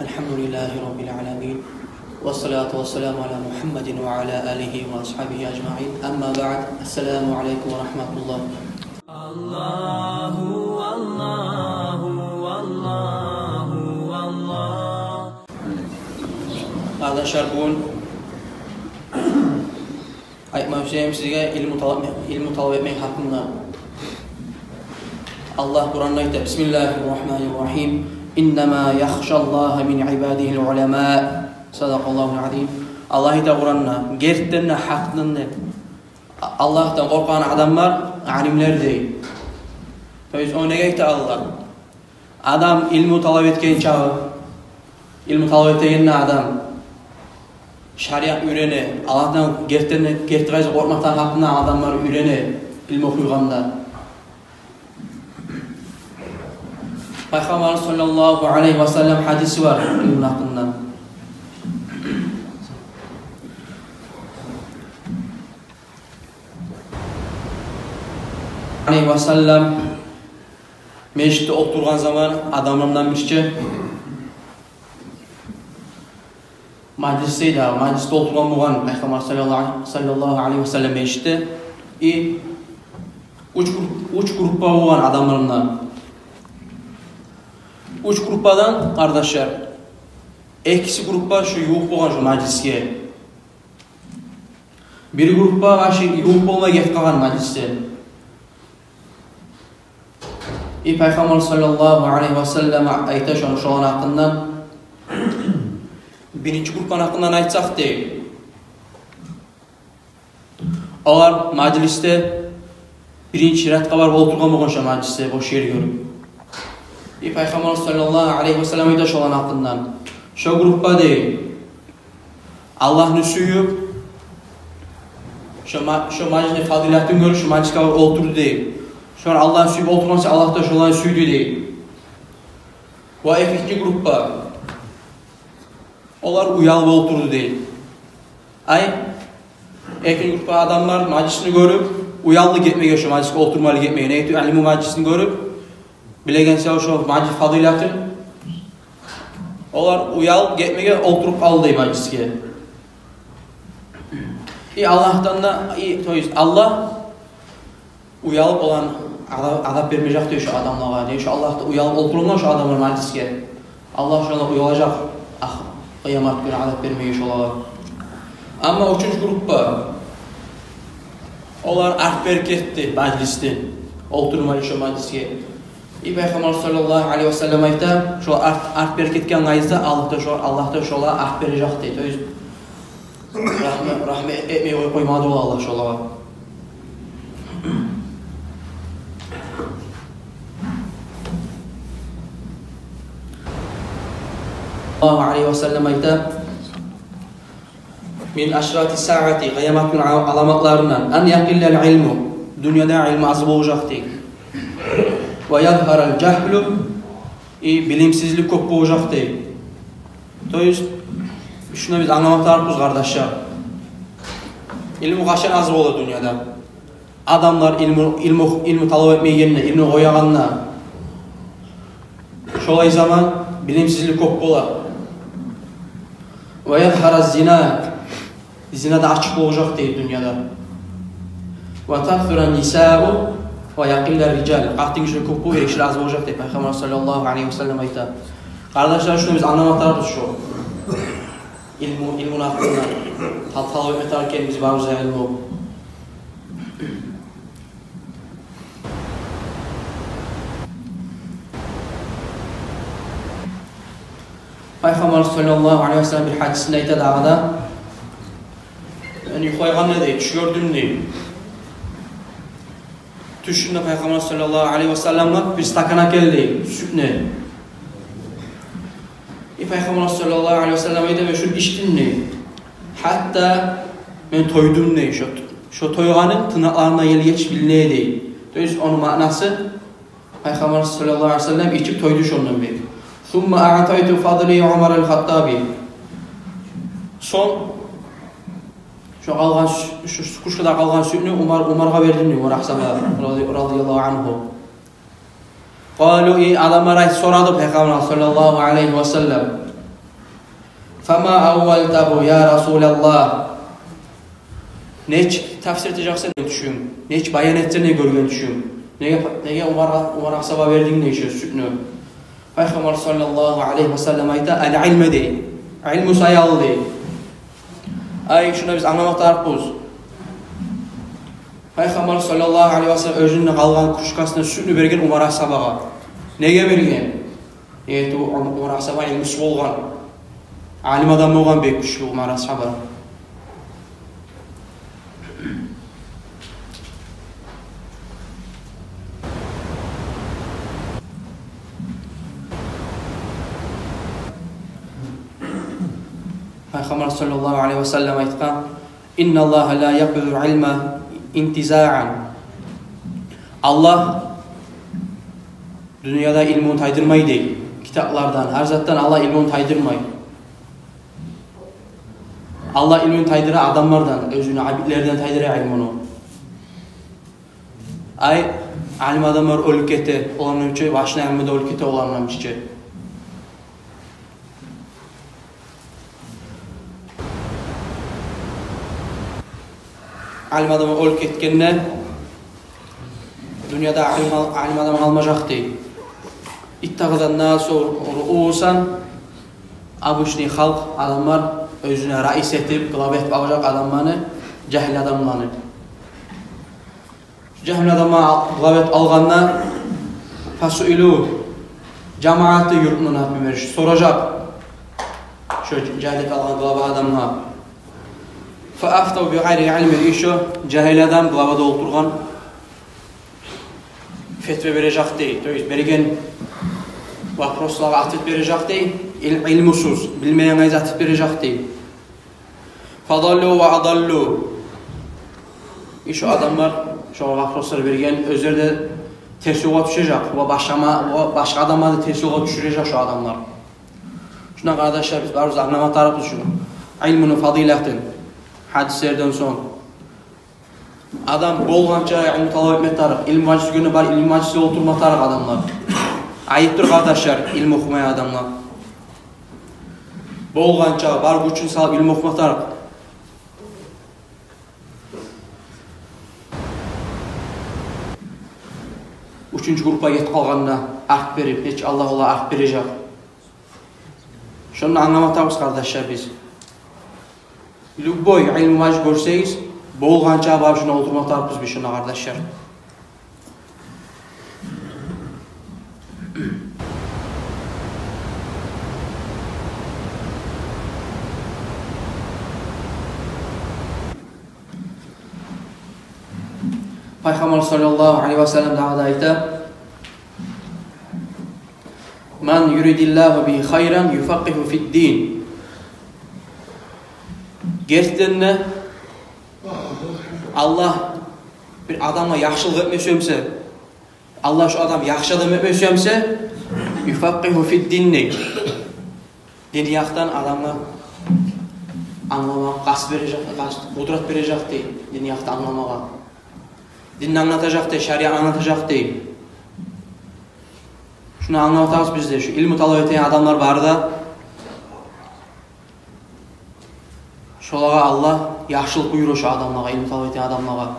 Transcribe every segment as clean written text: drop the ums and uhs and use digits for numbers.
Elhamdülillahi Rabbil alemin. Ve salatu ve selamu ala Muhammedin ve ala alihi ve ashabihi ecma'in. Amma ba'd. Esselamu aleyküm ve rahmetullah. Allahu, Allahu, Allahu, Allah. Arkadaşlar bugün aytmak istəyirəm sizə ilmi talab etmək haqqında. Allah Qur'anda aytdı. Bismillahirrahmanirrahim. İnnemâ yakhşallâhe min ibâdihil ulemâ. Sadaqallahul azîm. Allah aytdı Qur'anda. Gerçekten haqqında Allah'tan qorqan adamlar alimler değil. Biz ona aytdı Allah. Adam ilmi talab etken çağı, ilmi talab etken adam şariat öğreni, Allah'tan gerçekten qorqmaqtan haqqında adamlar öğreni, ilmi oxuyğanda. Peygamber sallallahu aleyhi ve sellem hadisi var ilmin hakkında. Aleyhi ve sellem meşritte oturgan zaman adamlarından birisi meclisteydi. Mecliste oturgan bulan Peygamber sallallahu aleyhi ve sellem meşritte üç gruppa bulan adamlarından. Üç gruppadan kardeşler, ikisi gruppa şu yuğup boğan şu meclisке. Bir gruppa şu yuğup boğma get kalan mecliste. Peygamber sallallahu aleyhi ve sellem ayta şu an hakkından birinci gruppan hakkından aytsak değil. Onlar mecliste birinci retka var oturgan boğan şu mecliste boş yer görüp. Peygamber sallallahu aleyhi ve sellem ayta şu an hakkından. Şu gruppa değil. Allah'ın suyu şu meclisinde faziletini görür, şu meclisde oturdu değil. Şu an Allah'ın suyu oturması Allah da şu an suyu değil. Ve ikinci gruppa onlar uyalı oturdu değil. İkinci gruppa adamlar meclisini görüp uyalı gitmeye şu meclisde oturmalı gitmeye. Neydi? İlmi meclisini görüp bilegen şu meclis faziletini onlar uyalı gitmeye oturup kaldı meclisке. Allah'tan da Allah uyalıp olan azap vermeyecek diyor şu adamlara diyor. Şu Allah da uyalıp oturulma şu adamlar mecliske. Allah şu anda uyalacak. Kıyamet günü azap vermeye şu olarak. Ama üçüncü gruppa onlar art berketti mecliste. Oturmayı şu mecliske. Peygamber sallallahu aleyhi ve sellem ayta şu art berketken gaysa Allah da şu olarak art verecek diyor. Rahmet etmeye koymadı Allah şu olarak. Allah aleyhi ve sellem ayta min aşrati saati kıyamet günü alamatlarından en yakillel ilmu dünyada ilmi az olacak değil. Ve yadharal cehlu bilimsizlik çok olacak değil. Şuna biz anlamak tarafız kardeşler. İlmi kaçan az olur dünyada. Adamlar ilmi talep etmeye yerine, ilmi koyağanına. Şolay zaman bilimsizlik çok olur. Ve yadharaz zina zina da açık olacak değil dünyada. Ve takfiran nisa'u ve yakiller rical. Kalktığın için çok erişir az olacak değil. Peygamber sallallahu aleyhi ve sellem ayta. Kardeşler şunu biz anlamak tarafız şu. İlmun hakkında talep etmek tarafken biz bağımıza ilmi o. Peygamber sallallahu aleyhi ve sellem bir hadisinde ayta dağda yani koygan ne değil, tuş gördüm değil. Tuşunda Peygamber sallallahu aleyhi ve sellem'le bir stakana geldi, süt ne? Peygamber sallallahu aleyhi ve sellem ayta ve şu içtin ne? Hatta ben toydum ne? Şu toyganın tırnaklarına yel geç bilneye değil. Onun manası Peygamber sallallahu aleyhi ve sellem içip toydu şundan bir. ثُمَّ أَعْتَيْتُ فَضْلِي عُمَرَ الْخَطَّابِ Son şu kalgan şu kuşkada kalgan sütünü Umar'a verdim diyor Umar Aksaba radıyallahu anhu. Qalu adamlar soradı Peygamber sallallahu aleyhi ve sellem. Fama avvaltahu ya Rasulallah. Neç tafsir edeceksen düşün. Neç bayan ettiğini görgen düşün. Nege Umar Aksaba verdiğin ne işe sütünü. Peygamber sallallahu aleyhi ve sellem ayta el-ilme dey. İlmu sayalı dey. Ay şuna biz anlamakta arpuz. Peygamber sallallahu aleyhi ve sellem özünün kalgan kuşkasına sütünü bergen Umar Aksabaga. Nege bergen? Evet Umar Aksaba ilmisi olgan. Alim adam olgan bek güçlü Umar Aksaba. Peygamber sallallahu aleyhi ve sellem aytkan İnna Allah la yaqbidu ilma intiza'an. Allah dünyada ilmini taydırmayı değil. Kitaplardan, her zattan Allah ilmini taydırmayı. Allah ilmini taydıra adamlardan, özünü, abidlerden taydıra ilmini. Ay, alim adamlar ölüp kete, olanlar için, başına ilmide ölüp kete olanlar için. Alim adamı ölüp ketkenine dünyada alim adam almayacak değil. İttağıdan nasu ru'usan abuşni halk adamlar özüne rais etip kılabet alacak adamlarını cahil adamlarını. Cahil adamı kılabet alğanlar fasu'ilu cemaati yurtunu napimeriş soracak şu cahil alğan kılabet adamlar. Fa'aftav bi gayri ilmi işo cahil adam kılabada oturgan fetve verecek değil. Bergen vaproslara atıp verecek değil. İlmusuz, bilmeyene atıp verecek değil. Fadallu ve adallu. İşte adamlar şu vaprosları bergen özlerde ters yola düşecek. Başka adamlar da ters yola düşürecek şu adamlar. Şuna kardeşler biz varız anlama tarafı şunu. İlmunu fadilatin hadislerden son. Adam bolğanca ilmi talep etmek taraf. İlim meclisi günü var, ilim meclisi oturma taraf adamlar. Ayıptır kardeşler, ilmi okumaya adamlar. Bolğanca var güçün salıp ilmi okuma taraf. Üçüncü grupa yetip kalğanına ark verip, hiç Allah ark verecek. Şunu anlamatağız kardeşler biz. Lübboy ilmi meclis görseyiz, bolğanca var şuna oturma taraf biz bir şuna kardeşler. Peygamber sallallahu aleyhi ve sellem da ayta "Men yuridillahu bihi hayran yufaqqihu fi'd-din." Gerçekten Allah bir adama yaxşılıq etmesömse, Allah şu adam yaxşı adam etmesömse, yufaqqihu fi'd-din. Diniyaqdan adamı anlamak, qasd verecek, kudret verecek değil. Diniyaqda anlamağa. Dinini anlatacak değil, şeriat anlatacak değil. Şunu anlatacağız biz de, şu ilmi talep eden adamlar var da şolağa Allah yaxşılıq buyurur şu adamlara, ilmi talep eden adamlara.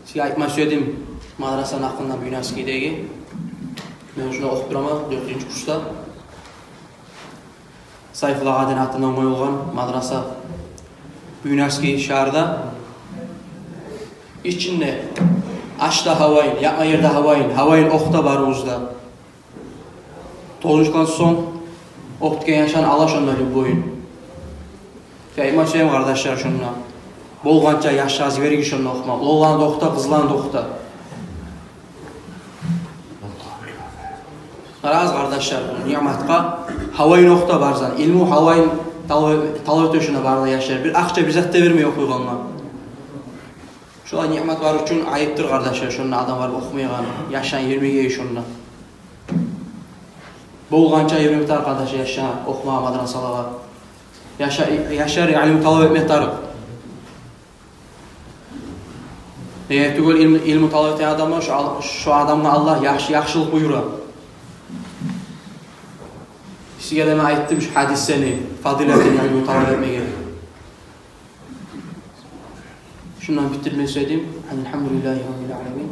Size aytma söyledim, madrasanın hakkında Büyünaski'deki. Ben şunu okup durama, 4. kursta. Sayfullah Adin hattından koyulgan madrasa Büyünaski şehirde. İçinde açta havayın, yapma yerde havayın okta var uzda. 9. klas son, oktuken yaşan alaş onları boyun. Aytma söyleyeyim kardeşler şununla. Bolğanca yaşaz vergi şunu okuma. Oğlan da okta, kızlan da okta. Qaraz kardeşler bunu nimetka havayın okta barzan. İlmi havayın talep etişine barda yaşar. Bir akça bir zat da vermey okuyğanlar. Şola nimet var üçün ayıptır kardeşler şunu adamlar okumayan, yaşan 20 şunla. Bolğanca 20 arkadaş yaşan okuma madrasalara. yaşar ilmi talep etmeye tarık. Eğer tügül ilmi talep eten adamı şu adamına Allah yaxşılık buyurar. Sizge de ben aytdım şu hadisini, faziletini ilmi talep etmeye gerek. Şundan bitirmeyi söyleyeyim. Elhamdülillahi Rabbil alemin.